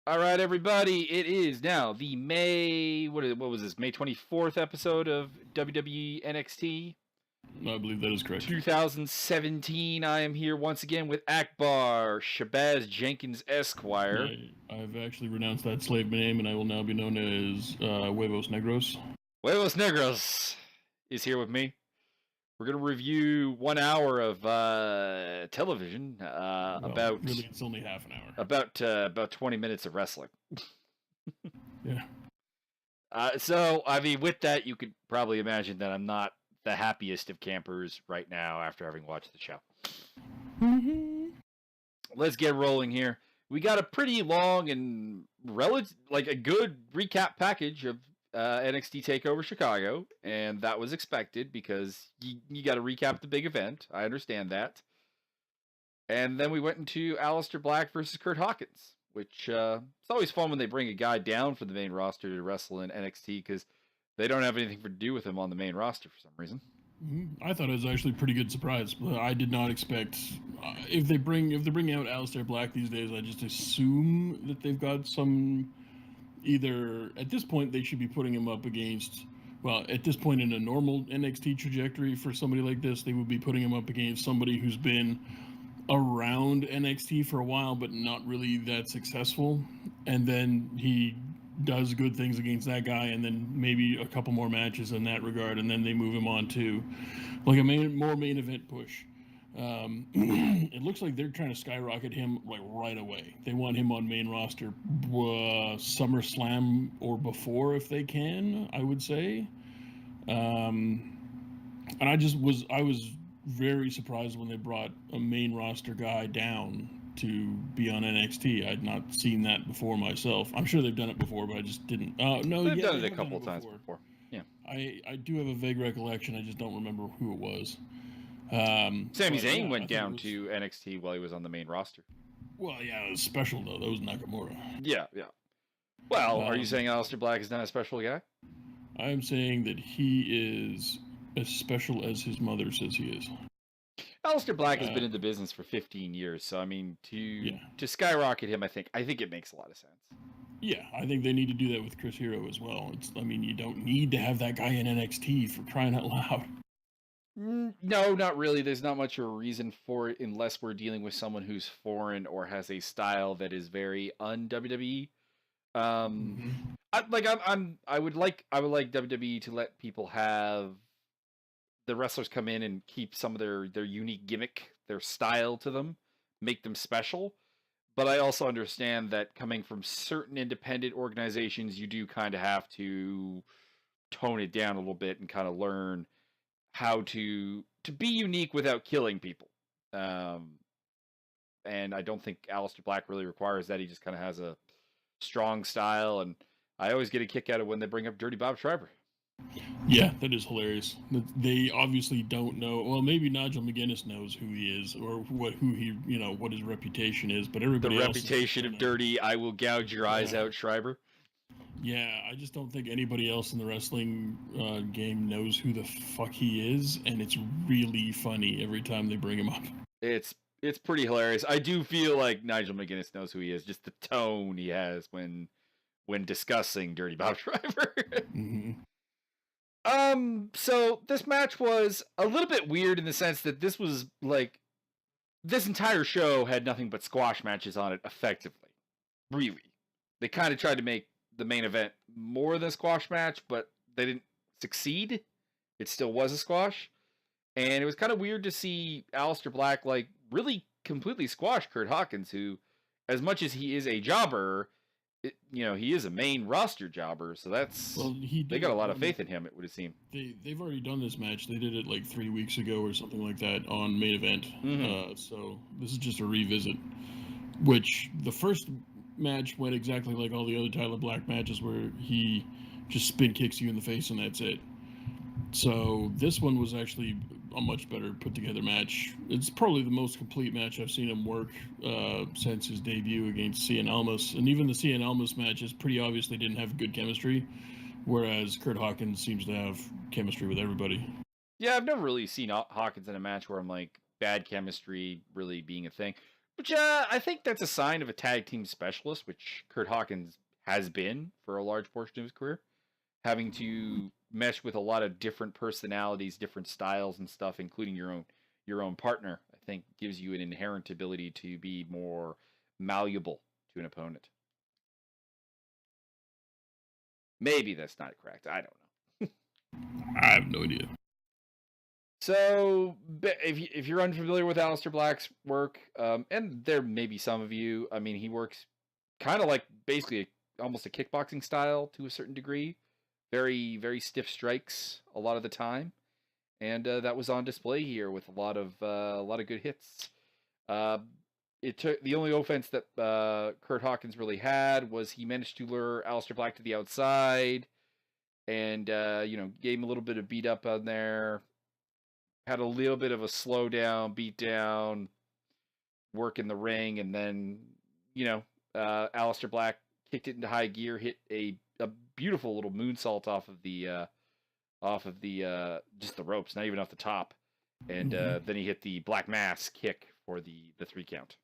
All right, everybody. It is now the what was this? May 24th episode of WWE NXT I believe that is correct. 2017. I am here once again with Akbar Shabazz Jenkins Esquire. I've actually renounced that slave name, and I will now be known as Huevos Negros. Huevos Negros is here with me. We're going to review 1 hour of television. About really, it's only half an hour. About 20 minutes of wrestling. Yeah. So, I mean, with that, you could probably imagine that I'm not the happiest of campers right now after having watched the show. Let's get rolling here. We got a pretty long and a good recap package of NXT TakeOver Chicago, and that was expected because you got to recap the big event. I understand that. And then we went into Aleister Black versus Curt Hawkins, which it's always fun when they bring a guy down from the main roster to wrestle in NXT because they don't have anything to do with him on the main roster for some reason. I thought it was actually a pretty good surprise. I did not expect if they bring out Aleister Black these days, I just assume that they've got some. Either at this point they should be putting him up against, well, at this point in a normal NXT trajectory for somebody like this, they would be putting him up against somebody who's been around NXT for a while but not really that successful, and then he does good things against that guy, and then maybe a couple more matches in that regard, and then they move him on to like a more main event push. It looks like they're trying to skyrocket him like right away. They want him on main roster SummerSlam or before if they can, I would say. And I was very surprised when they brought a main roster guy down to be on NXT. I'd not seen that before myself. I'm sure they've done it before, but I just didn't. They've done it a couple times before. Yeah. I do have a vague recollection. I just don't remember who it was. Sami Zayn went down to NXT while he was on the main roster. Well, yeah, it was special though. That was Nakamura. Yeah. Well, are you saying Aleister Black is not a special guy? I am saying that he is as special as his mother says he is. Aleister Black has been in the business for 15 years, so I mean, to skyrocket him, I think it makes a lot of sense. Yeah, I think they need to do that with Chris Hero as well. You don't need to have that guy in NXT for crying out loud. No, not really. There's not much of a reason for it unless we're dealing with someone who's foreign or has a style that is very un-WWE. I would like WWE to let people have the wrestlers come in and keep some of their unique gimmick, their style to them, make them special. But I also understand that coming from certain independent organizations, you do kind of have to tone it down a little bit and kind of learn how to be unique without killing people. And I don't think Aleister Black really requires that. He just kind of has a strong style, and I always get a kick out of when they bring up Dirty Bob Schreiber. Yeah, that is hilarious. They obviously don't know. Well, maybe Nigel McGuinness knows who he is or what his reputation is, but everybody else. The reputation of Dirty, I will gouge your eyes out, Schreiber. Yeah, I just don't think anybody else in the wrestling game knows who the fuck he is, and it's really funny every time they bring him up. It's pretty hilarious. I do feel like Nigel McGuinness knows who he is, just the tone he has when discussing Dirty Bob Schreiber. So this match was a little bit weird in the sense that this was like this entire show had nothing but squash matches on it effectively. Really. They kind of tried to make the main event more than a squash match, but they didn't succeed. It still was a squash. And it was kind of weird to see Aleister Black like really completely squash Curt Hawkins, who, as much as he is a jobber, he is a main roster jobber, so they got a lot of faith in him, it would seem. They've already done this match. They did it like 3 weeks ago or something like that on main event. So this is just a revisit, which the first match went exactly like all the other Tyler Black matches where he just spin kicks you in the face and that's it. So this one was actually a much better put together match. It's probably the most complete match I've seen him work since his debut against Cien Almas. And even the Cien Almas matches pretty obviously didn't have good chemistry, whereas Curt Hawkins seems to have chemistry with everybody. Yeah, I've never really seen Hawkins in a match where I'm like bad chemistry really being a thing. Which I think that's a sign of a tag team specialist, which Kurt Hawkins has been for a large portion of his career, having to mesh with a lot of different personalities, different styles and stuff, including your own partner. I think gives you an inherent ability to be more malleable to an opponent. Maybe that's not correct. I don't know. I have no idea. So, if you're unfamiliar with Aleister Black's work, and there may be some of you, I mean, he works kind of like basically almost a kickboxing style to a certain degree, very very stiff strikes a lot of the time, and that was on display here with a lot of good hits. Uh, it took the only offense that Kurt Hawkins really had was he managed to lure Aleister Black to the outside, and gave him a little bit of beat up on there. Had a little bit of a slow down, beat down, work in the ring, and then, Aleister Black kicked it into high gear, hit a beautiful little moonsault off of the just the ropes, not even off the top, and then he hit the Black Mass kick for the 3 count.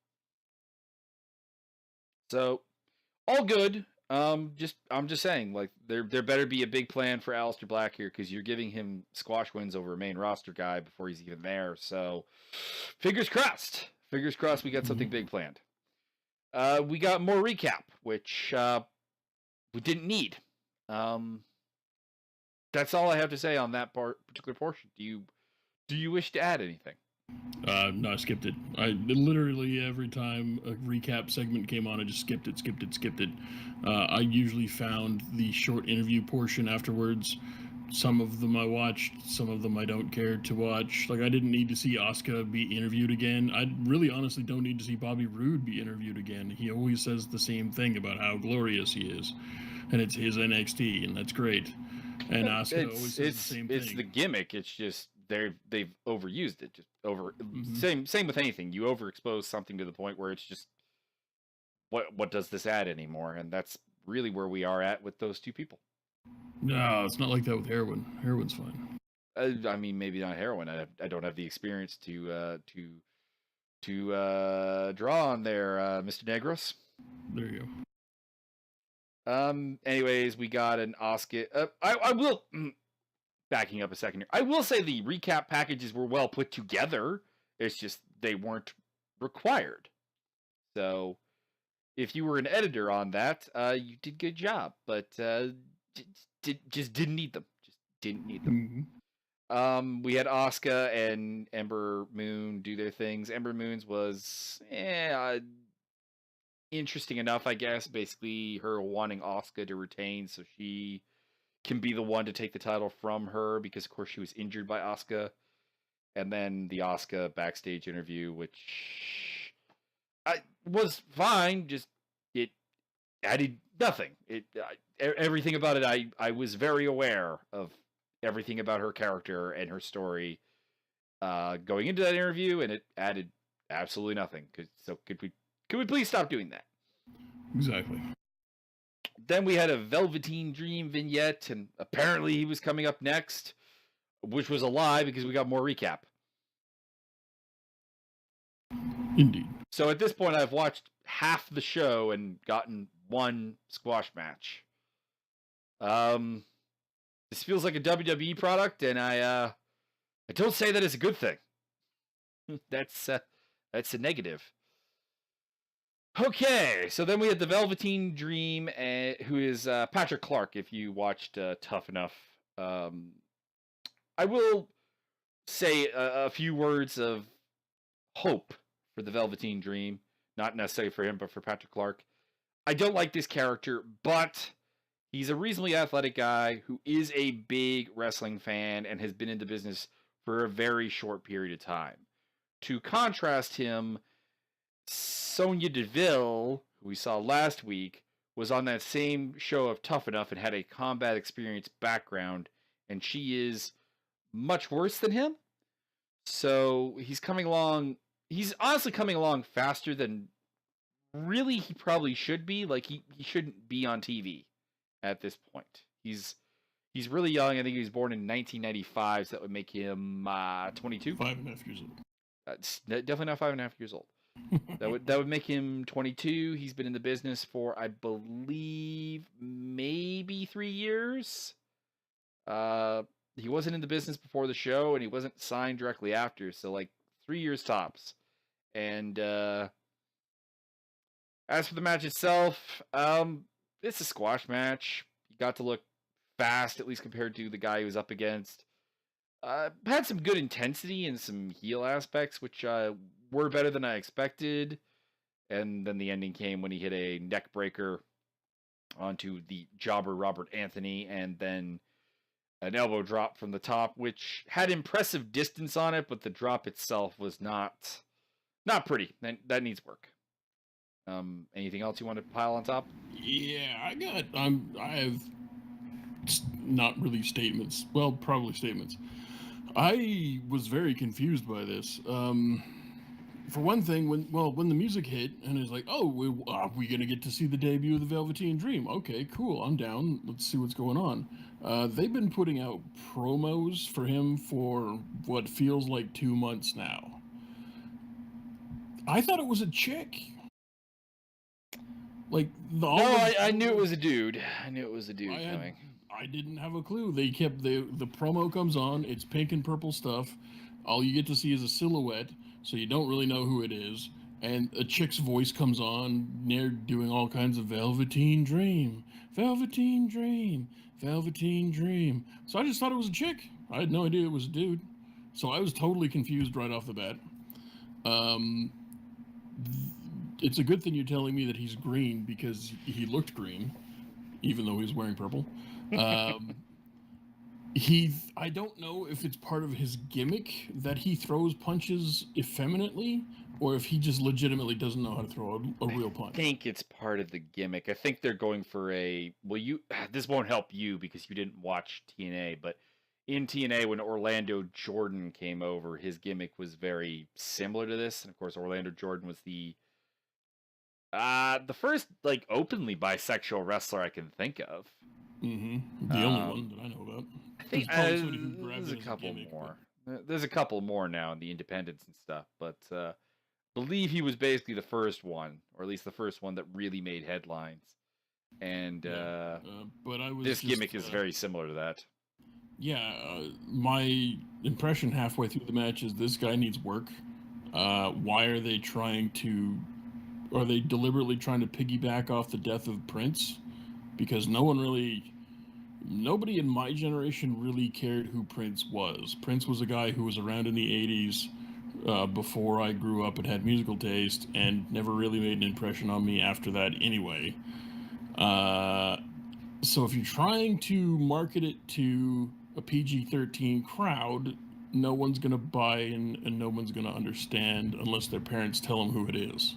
So all good. I'm just saying, like, there better be a big plan for Aleister Black here, because you're giving him squash wins over a main roster guy before he's even there. So fingers crossed. Fingers crossed we got something big planned. We got more recap, which we didn't need. That's all I have to say on that particular portion. Do you wish to add anything? No, I skipped it. I literally every time a recap segment came on, I just skipped it. I usually found the short interview portion afterwards. Some of them I watched, some of them I don't care to watch. Like, I didn't need to see Asuka be interviewed again. I really honestly don't need to see Bobby Roode be interviewed again. He always says the same thing about how glorious he is, and it's his NXT, and that's great. And Asuka always says the same thing. It's the gimmick. It's just they've overused it. Just same with anything. You overexpose something to the point where it's just what does this add anymore? And that's really where we are at with those two people. No, it's not like that with heroin. Heroin's fine. I mean, maybe not heroin. I don't have the experience to draw on there, Mr. Negros. There you go. Anyways, we got an Asuka. I will. Backing up a second here, I will say the recap packages were well put together. It's just they weren't required. So, if you were an editor on that, you did a good job. But just didn't need them. Just didn't need them. We had Asuka and Ember Moon do their things. Ember Moon's was interesting enough, I guess. Basically, her wanting Asuka to retain so she can be the one to take the title from her, because of course she was injured by Asuka. And then the Asuka backstage interview, which was fine, just it added nothing. Everything about it, I was very aware of everything about her character and her story going into that interview, and it added absolutely nothing. So could we please stop doing that? Exactly. Then we had a Velveteen Dream vignette, and apparently he was coming up next, which was a lie because we got more recap. Indeed. So at this point, I've watched half the show and gotten one squash match. This feels like a WWE product, and I don't say that it's a good thing. That's a negative. Okay, so then we had the Velveteen Dream, who is Patrick Clark, if you watched Tough Enough. I will say a few words of hope for the Velveteen Dream. Not necessarily for him, but for Patrick Clark. I don't like this character, but he's a reasonably athletic guy who is a big wrestling fan and has been in the business for a very short period of time. To contrast him, Sonya Deville, who we saw last week, was on that same show of Tough Enough and had a combat experience background, and she is much worse than him. So he's coming along. He's honestly coming along faster than really he probably should be. Like he shouldn't be on TV at this point. He's really young. I think he was born in 1995, so that would make him 22. 5.5 years old. Definitely not 5.5 years old. That would make him 22. He's been in the business for, I believe, maybe 3 years. He wasn't in the business before the show, and he wasn't signed directly after, so like 3 years tops. And as for the match itself, it's a squash match. He got to look fast, at least compared to the guy he was up against. Had some good intensity and some heel aspects, which were better than I expected. And then the ending came when he hit a neck breaker onto the jobber Robert Anthony, and then an elbow drop from the top, which had impressive distance on it, but the drop itself was not pretty. That needs work. Anything else you want to pile on top? Yeah, I have not really statements. Well, probably statements. I was very confused by this. For one thing, when the music hit and it's like, oh, we gonna get to see the debut of the Velveteen Dream? Okay, cool, I'm down. Let's see what's going on. They've been putting out promos for him for what feels like 2 months now. I thought it was a chick. Like I knew it was a dude. I knew it was a dude coming. I didn't have a clue. They kept the promo comes on. It's pink and purple stuff. All you get to see is a silhouette, so you don't really know who it is. And a chick's voice comes on. They're doing all kinds of Velveteen Dream, Velveteen Dream, Velveteen Dream. So I just thought it was a chick. I had no idea it was a dude. So I was totally confused right off the bat. It's a good thing you're telling me that he's green, because he looked green, even though he was wearing purple. I don't know if it's part of his gimmick that he throws punches effeminately, or if he just legitimately doesn't know how to throw a real punch. I think it's part of the gimmick. I think they're going for this won't help you because you didn't watch TNA, but in TNA, when Orlando Jordan came over, his gimmick was very similar to this. And of course, Orlando Jordan was the first like openly bisexual wrestler I can think of. Mm-hmm. The only one that I know about. I think there's a couple more. There's a couple more now in the independents and stuff, but believe he was basically the first one, or at least the first one that really made headlines. And but this gimmick is very similar to that. Yeah, my impression halfway through the match is this guy needs work. Why are they are they deliberately trying to piggyback off the death of Prince? Because nobody in my generation really cared who Prince was. Prince was a guy who was around in the 80s, before I grew up and had musical taste, and never really made an impression on me after that anyway. So if you're trying to market it to a PG-13 crowd, no one's going to buy in and no one's going to understand unless their parents tell them who it is.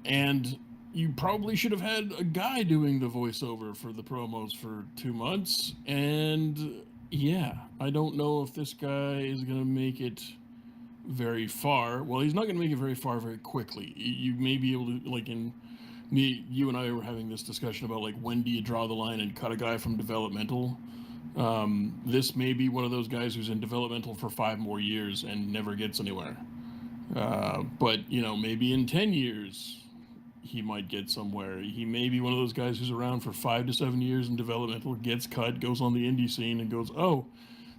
And you probably should have had a guy doing the voiceover for the promos for 2 months. And yeah, I don't know if this guy is going to make it very far. Well, he's not going to make it very far very quickly. You may be able to, like you and I were having this discussion about like, when do you draw the line and cut a guy from developmental? This may be one of those guys who's in developmental for 5 more years and never gets anywhere. But, maybe in 10 years, he might get somewhere. He may be one of those guys who's around for 5 to 7 years in developmental, gets cut, goes on the indie scene, and goes, oh,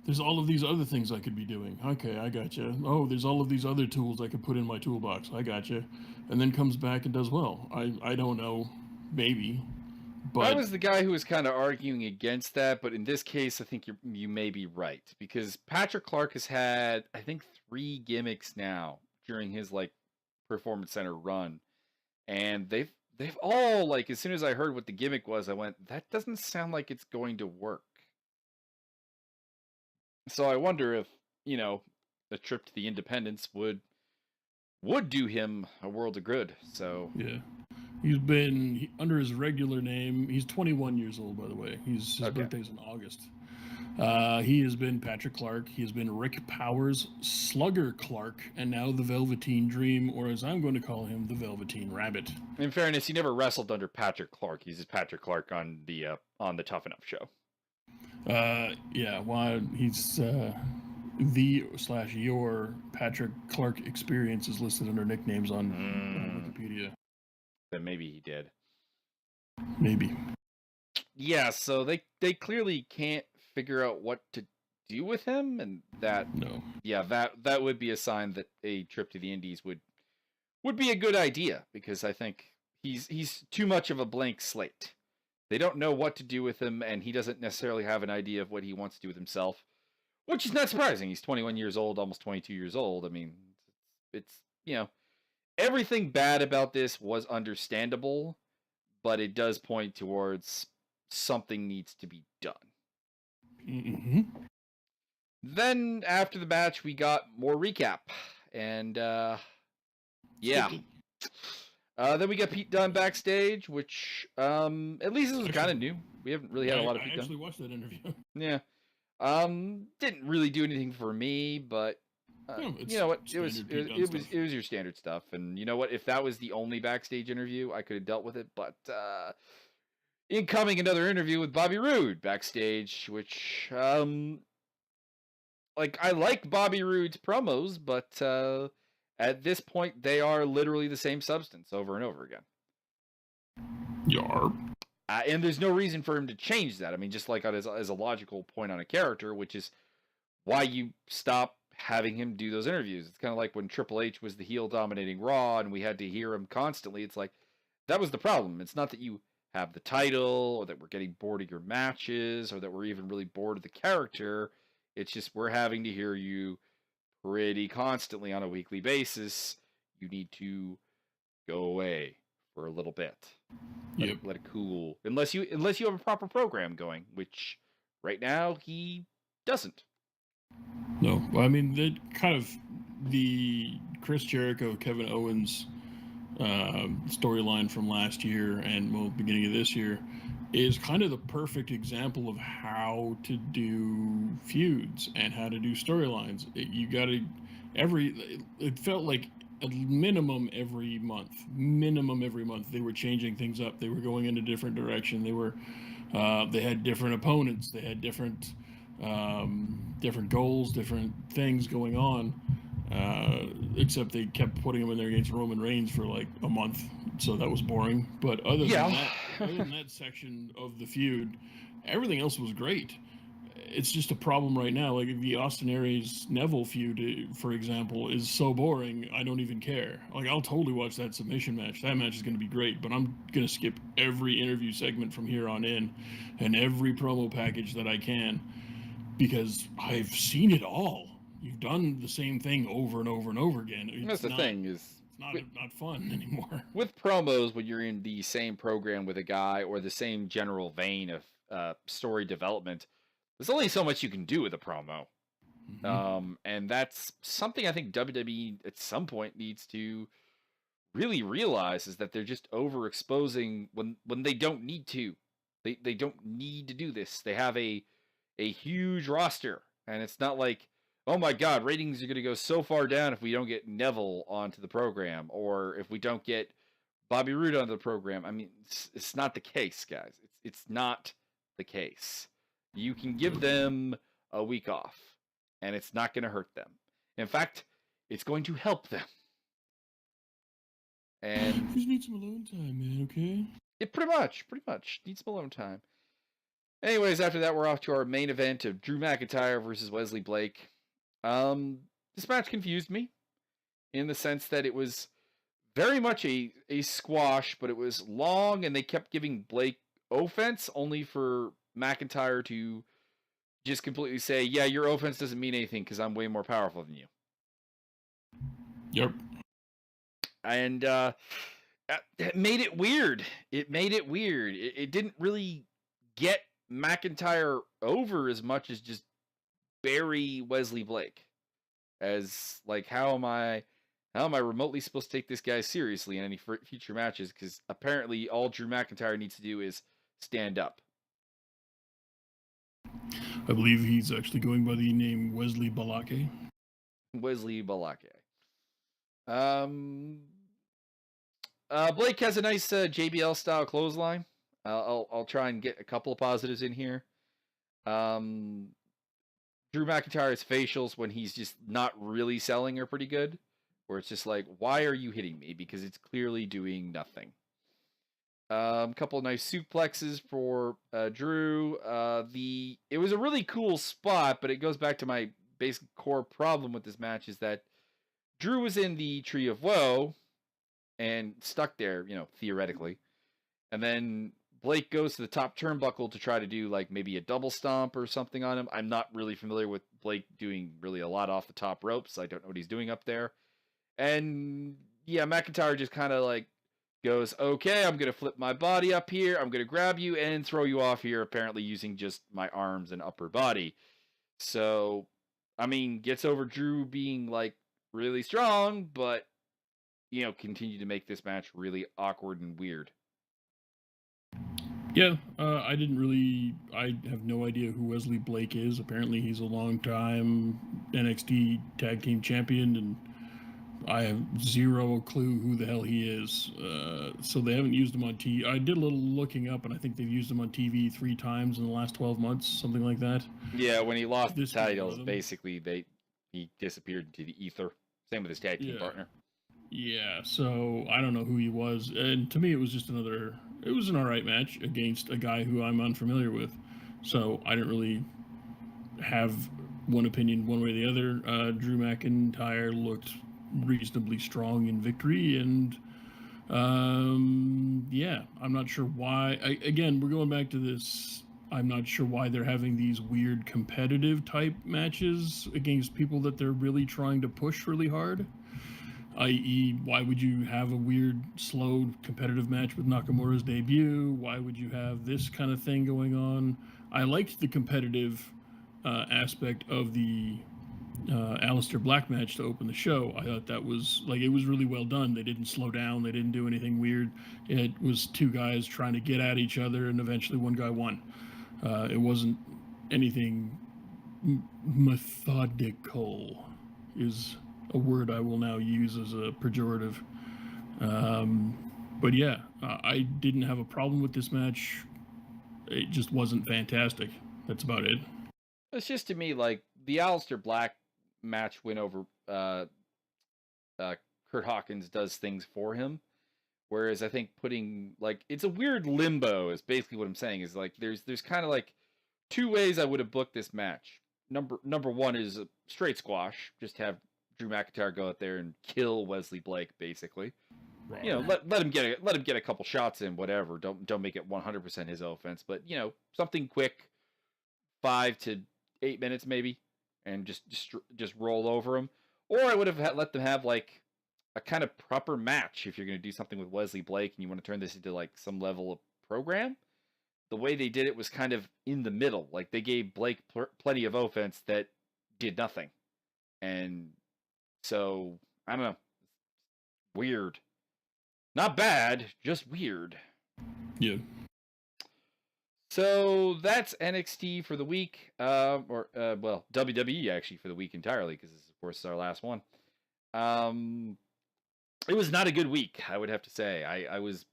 there's all of these other things I could be doing. Okay, I gotcha. Oh, there's all of these other tools I could put in my toolbox. I gotcha. And then comes back and does well. I don't know. Maybe. But I was the guy who was kind of arguing against that, but in this case, I think you may be right, because Patrick Clark has had, I think, 3 gimmicks now during his like Performance Center run, and they've all, like, as soon as I heard what the gimmick was, I went, that doesn't sound like it's going to work. So I wonder if a trip to the independents would do him a world of good. So yeah. He's been under his regular name. He's 21 years old, by the way. His birthday's in August. He has been Patrick Clark. He has been Rick Powers, Slugger Clark, and now the Velveteen Dream, or as I'm going to call him, the Velveteen Rabbit. In fairness, he never wrestled under Patrick Clark. He's just Patrick Clark on the Tough Enough show. Yeah. Well, he's the/your Patrick Clark experience is listed under nicknames on Wikipedia. Then maybe he did. Maybe. Yeah, so they clearly can't figure out what to do with him, and that would be a sign that a trip to the Indies would be a good idea, because I think he's too much of a blank slate. They don't know what to do with him, and he doesn't necessarily have an idea of what he wants to do with himself, which is not surprising. He's 21 years old, almost 22 years old. I mean, it's everything bad about this was understandable, but it does point towards something needs to be done. Mm-hmm. Then after the match, we got more recap, and then we got Pete Dunne backstage, which at least this was kind of new. We haven't really had a lot of Pete Dunne. I actually watched that interview. Yeah. Didn't really do anything for me, but you know what? It was your standard stuff, and you know what? If that was the only backstage interview, I could have dealt with it. But incoming another interview with Bobby Roode backstage, which I like Bobby Roode's promos, but at this point they are literally the same substance over and over again. Yarp. And there's no reason for him to change that. I mean, just like as a logical point on a character, which is why you stop having him do those interviews. It's kind of like when Triple H was the heel dominating Raw and we had to hear him constantly. It's like, that was the problem. It's not that you have the title or that we're getting bored of your matches or that we're even really bored of the character. It's just we're having to hear you pretty constantly on a weekly basis. You need to go away for a little bit. Let it cool. Unless you have a proper program going, which right now he doesn't. No, I mean the Chris Jericho, Kevin Owens storyline from last year and beginning of this year is kind of the perfect example of how to do feuds and how to do storylines. It felt like a minimum every month they were changing things up. They were going in a different direction. They had different opponents. They had different goals, different things going on. Except they kept putting him in there against Roman Reigns for like a month, so that was boring. But other than that section of the feud, everything else was great. It's just a problem right now. Like the Austin Aries Neville feud, for example, is so boring. I don't even care. Like I'll totally watch that submission match. That match is going to be great, but I'm going to skip every interview segment from here on in, and every promo package that I can, because I've seen it all. You've done the same thing over and over and over again. That's the thing is, it's not fun anymore. With promos, when you're in the same program with a guy or the same general vein of story development, there's only so much you can do with a promo. Mm-hmm. And that's something I think WWE at some point needs to really realize, is that they're just overexposing when they don't need to. They don't need to do this. They have a huge roster, and it's not like, oh my God, ratings are going to go so far down if we don't get Neville onto the program, or if we don't get Bobby Roode onto the program. I mean, it's not the case, guys. It's not the case. You can give them a week off, and it's not going to hurt them. In fact, it's going to help them. And just need some alone time, man. Okay. It pretty much needs some alone time. Anyways, after that, we're off to our main event of Drew McIntyre versus Wesley Blake. This match confused me in the sense that it was very much a squash, but it was long, and they kept giving Blake offense only for McIntyre to just completely say, yeah, your offense doesn't mean anything because I'm way more powerful than you. Yep. And it made it weird. It didn't really get McIntyre over as much as just bury Wesley Blake. As like, how am I remotely supposed to take this guy seriously in any future matches? Because apparently all Drew McIntyre needs to do is stand up. I believe he's actually going by the name Wesley Balake. Wesley Balake. Blake has a nice JBL style clothesline. I'll try and get a couple of positives in here. Drew McIntyre's facials when he's just not really selling are pretty good. Where it's just like, why are you hitting me? Because it's clearly doing nothing. Couple of nice suplexes for Drew. It was a really cool spot, but it goes back to my basic core problem with this match is that Drew was in the Tree of Woe and stuck there, theoretically. And then Blake goes to the top turnbuckle to try to do like maybe a double stomp or something on him. I'm not really familiar with Blake doing really a lot off the top ropes. I don't know what he's doing up there. And yeah, McIntyre just kind of like goes, okay, I'm going to flip my body up here. I'm going to grab you and throw you off here, apparently using just my arms and upper body. So, I mean, gets over Drew being like really strong, but, continue to make this match really awkward and weird. Yeah, I have no idea who Wesley Blake is. Apparently he's a long-time NXT Tag Team Champion, and I have zero clue who the hell he is. So they haven't used him on TV. I did a little looking up, and I think they've used him on TV 3 times in the last 12 months, something like that. Yeah, when he lost the titles, basically he disappeared into the ether. Same with his tag team partner. Yeah, so I don't know who he was. And to me, it was just it was an all right match against a guy who I'm unfamiliar with. So I didn't really have one opinion one way or the other. Drew McIntyre looked reasonably strong in victory, and yeah, I'm not sure why. Again, we're going back to this. I'm not sure why they're having these weird competitive type matches against people that they're really trying to push really hard. I.e., why would you have a weird, slow, competitive match with Nakamura's debut? Why would you have this kind of thing going on? I liked the competitive aspect of the Aleister Black match to open the show. I thought that was, it was really well done. They didn't slow down. They didn't do anything weird. It was 2 guys trying to get at each other, and eventually one guy won. It wasn't anything methodical, is a word I will now use as a pejorative. But yeah, I didn't have a problem with this match. It just wasn't fantastic. That's about it. It's just, to me, like the Aleister Black match win over Kurt Hawkins does things for him, whereas I think putting it's a weird limbo is basically what I'm saying. Is like there's kind of like 2 ways I would have booked this match. Number one is a straight squash, just have Drew McIntyre go out there and kill Wesley Blake, basically. Right. Let him get a couple shots in, whatever. Don't make it 100% his offense, but something quick, 5 to 8 minutes maybe, and just roll over him. Or I would have let them have like a kind of proper match if you're going to do something with Wesley Blake and you want to turn this into like some level of program. The way they did it was kind of in the middle. Like they gave Blake plenty of offense that did nothing, and so I don't know. Weird. Not bad, just weird. Yeah. So that's NXT for the week, WWE actually for the week entirely, because this, of course, is our last one. It was not a good week, I would have to say. I was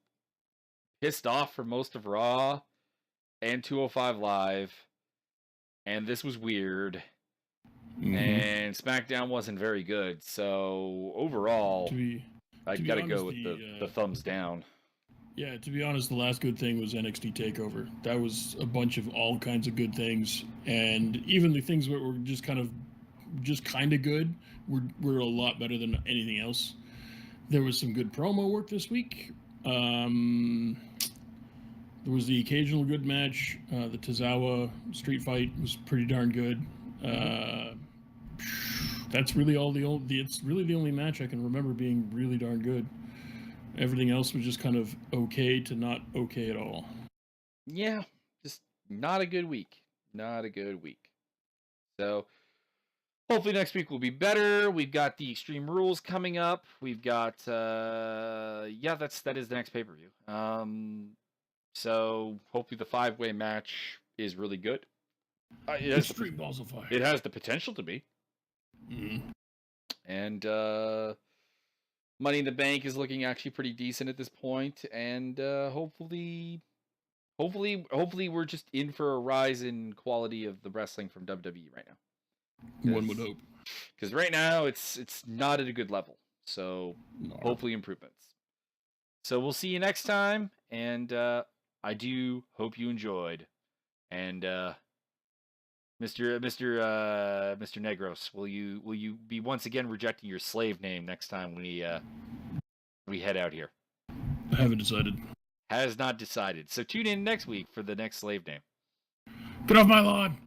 pissed off for most of Raw and 205 Live, and this was weird. Mm-hmm. And SmackDown wasn't very good, so overall, I gotta go with the thumbs down. Yeah, to be honest, the last good thing was NXT TakeOver. That was a bunch of all kinds of good things, and even the things that were just kind of good were a lot better than anything else. There was some good promo work this week. There was the occasional good match. The Tozawa street fight was pretty darn good. That's really it's really the only match I can remember being really darn good. Everything else was just kind of okay to not okay at all. Yeah, just not a good week. Not a good week. So hopefully next week will be better. We've got the Extreme Rules coming up. We've got that is the next pay-per-view. So hopefully the 5-way match is really good. Extreme Balls of Fire. It has the potential to be. Mm-hmm. And Money in the Bank is looking actually pretty decent at this point, and hopefully we're just in for a rise in quality of the wrestling from WWE right now. One would hope. Because right now it's not at a good level. So hopefully improvements. So we'll see you next time, and I do hope you enjoyed. And Mr. Negros, will you be once again rejecting your slave name next time we head out here? I haven't decided. Has not decided. So tune in next week for the next slave name. Get off my lawn!